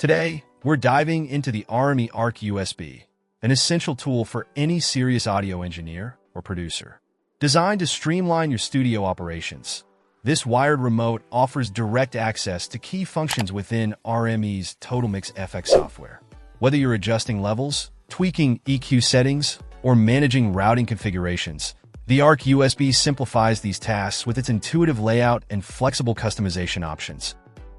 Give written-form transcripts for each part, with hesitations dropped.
Today, we're diving into the RME ARC USB, an essential tool for any serious audio engineer or producer. Designed to streamline your studio operations, this wired remote offers direct access to key functions within RME's Total Mix FX software. Whether you're adjusting levels, tweaking EQ settings, or managing routing configurations, the ARC USB simplifies these tasks with its intuitive layout and flexible customization options.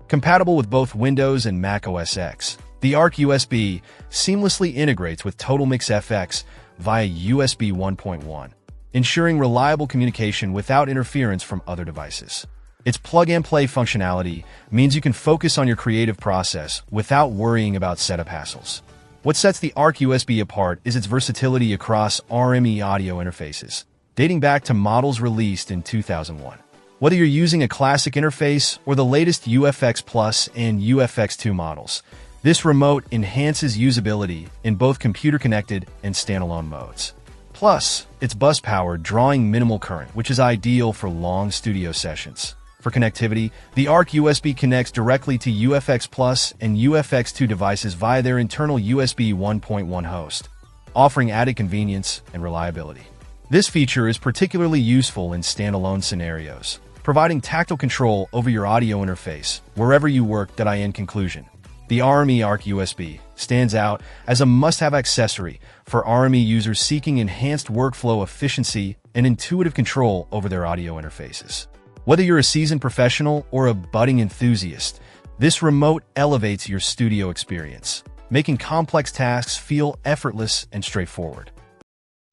Compatible with both Windows and Mac OS X, the ARC USB seamlessly integrates with Total Mix FX via USB 1.1, ensuring reliable communication without interference from other devices. Its plug-and-play functionality means you can focus on your creative process without worrying about setup hassles. What sets the ARC USB apart is its versatility across RME audio interfaces, dating back to models released in 2001. Whether you're using a classic interface or the latest UFX Plus and UFX2 models, this remote enhances usability in both computer-connected and standalone modes. Plus, it's bus-powered, drawing minimal current, which is ideal for long studio sessions. For connectivity, the ARC USB connects directly to UFX Plus and UFX2 devices via their internal USB 1.1 host, offering added convenience and reliability. This feature is particularly useful in standalone scenarios, providing tactile control over your audio interface wherever you work. In conclusion, the RME ARC USB stands out as a must-have accessory for RME users seeking enhanced workflow efficiency and intuitive control over their audio interfaces. Whether you're a seasoned professional or a budding enthusiast, this remote elevates your studio experience, making complex tasks feel effortless and straightforward.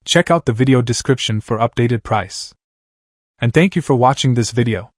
Check out the video description for updated price. And thank you for watching this video.